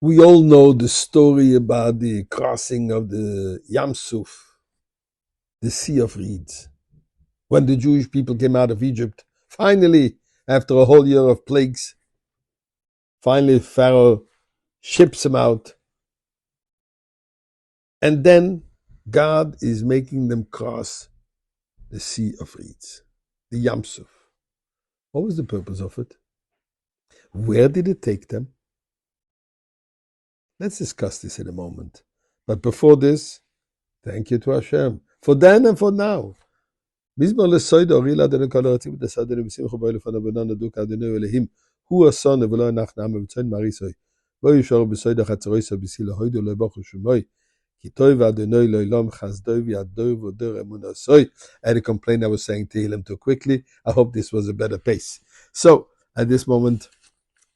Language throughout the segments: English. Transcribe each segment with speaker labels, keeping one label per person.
Speaker 1: We all know the story about the crossing of the Yam Suf, the Sea of Reeds, when the Jewish people came out of Egypt. Finally, after a whole year of plagues, finally Pharaoh ships them out. And then God is making them cross the Sea of Reeds, the Yam Suf. What was the purpose of it? Where did it take them? Let's discuss this in a moment. But before this, thank you to Hashem for then and for now. מזמור לסויד אורי לאדוני כל הרצים ותסעדנו בשמחה בו לפניו בננו דוק אדוני אלוהים הוא אסון ולא הנח נעם ובצוין מריסוי בו ישורו בסויד החצרויסו בסילה הוידו לא יבוכו שמוי כי טוב אדוני לא ילום חסדוי וידוי ודור אמונוסוי. I had a complaint I was saying Tehillim too quickly. I hope this was a better pace. So at this moment,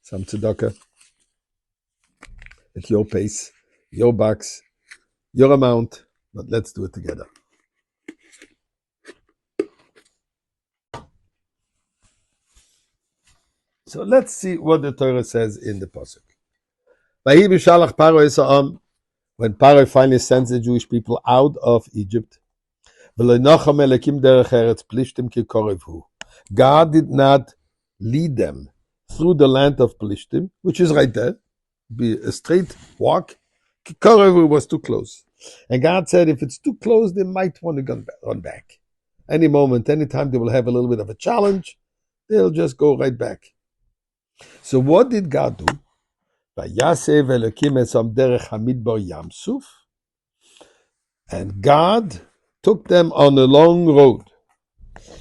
Speaker 1: some tzedakah at your pace, your box, your amount, but let's do it together. So let's see what the Torah says in the pasuk. When Pharaoh finally sends the Jewish people out of Egypt, God did not lead them through the land of Plishtim, which is right there, be a straight walk. Korevu was too close. And God said, if it's too close, they might want to run back. Any moment, anytime they will have a little bit of a challenge, they'll just go right back. So what did God do? And God took them on a long road.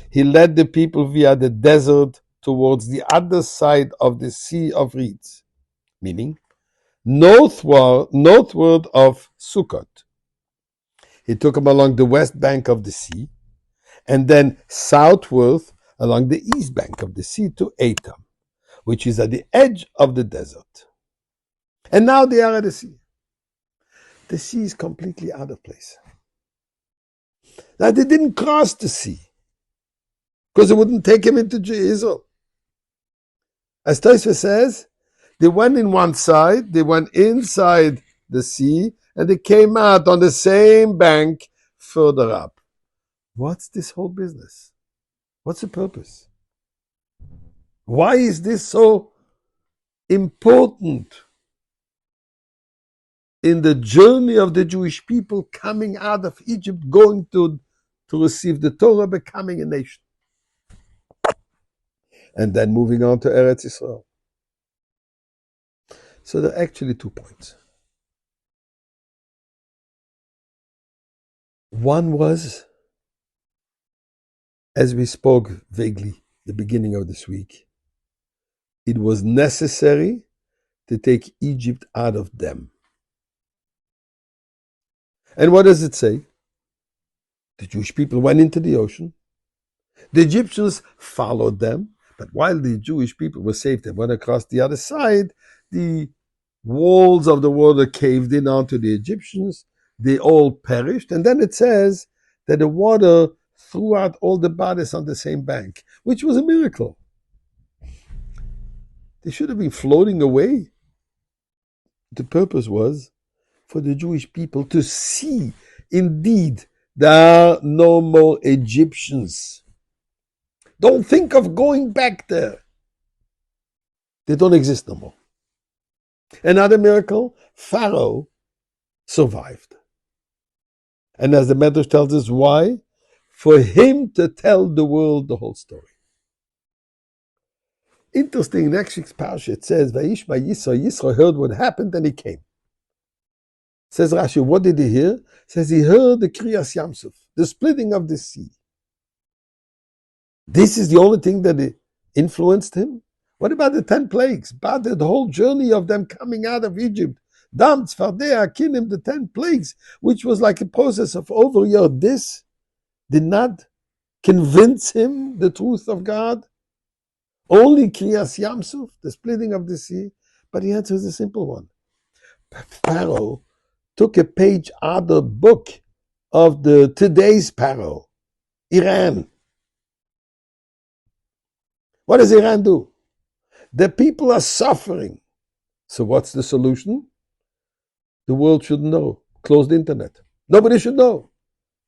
Speaker 1: He led the people via the desert towards the other side of the Sea of Reeds, meaning northward of Sukkot. He took them along the west bank of the sea, and then southward along the east bank of the sea to Etam, which is at the edge of the desert. And now they are at the sea. The sea is completely out of place. Now they didn't cross the sea because it wouldn't take him into Israel. As Tosfos says, they went in one side, they went inside the sea, and they came out on the same bank further up. What's this whole business? What's the purpose? Why is this so important in the journey of the Jewish people coming out of Egypt, going to receive the Torah, becoming a nation? And then moving on to Eretz Israel. So there are actually 2 points. One was, as we spoke vaguely the beginning of this week, it was necessary to take Egypt out of them. And what does it say? The Jewish people went into the ocean. The Egyptians followed them. But while the Jewish people were saved and went across the other side, the walls of the water caved in onto the Egyptians. They all perished. And then it says that the water threw out all the bodies on the same bank, which was a miracle. They should have been floating away. The purpose was for the Jewish people to see, indeed, there are no more Egyptians. Don't think of going back there. They don't exist no more. Another miracle, Pharaoh survived. And as the Medrash tells us, why? For him to tell the world the whole story. Interesting, next week's parasha, it says, Vayishma Yisro heard what happened and he came. Says Rashi, what did he hear? Says he heard the Kriyas Yamsuf, the splitting of the sea. This is the only thing that influenced him? What about the 10 plagues? About the whole journey of them coming out of Egypt? Dam, Tzfardeh, Akinim, the 10 plagues, which was like a process of over a year. This did not convince him the truth of God. Only Kriyas Yamsuf, the splitting of the sea. But the answer is a simple one. Pharaoh took a page out of the book of today's Pharaoh, Iran. What does Iran do? The people are suffering. So what's the solution? The world shouldn't know. Closed internet. Nobody should know.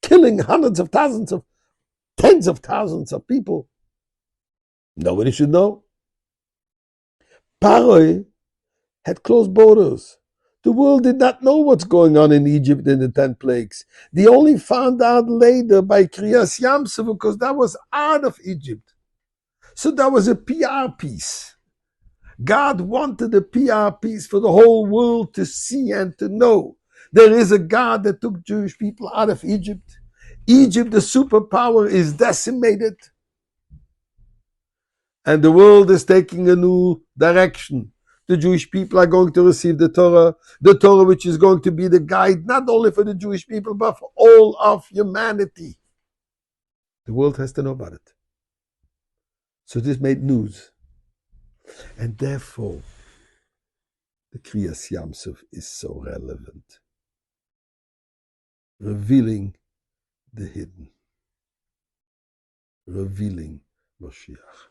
Speaker 1: Killing hundreds of thousands of, tens of thousands of people. Nobody should know. Pharaoh had closed borders. The world did not know what's going on in Egypt in the 10 plagues. They only found out later by Kriyas Yamsuf because that was out of Egypt. So that was a PR piece. God wanted a PR piece for the whole world to see and to know. There is a God that took Jewish people out of Egypt. Egypt, the superpower, is decimated. And the world is taking a new direction. The Jewish people are going to receive the Torah which is going to be the guide not only for the Jewish people, but for all of humanity. The world has to know about it. So this made news. And therefore, the Kriyas Yamsuf is so relevant. Revealing the hidden. Revealing Moshiach.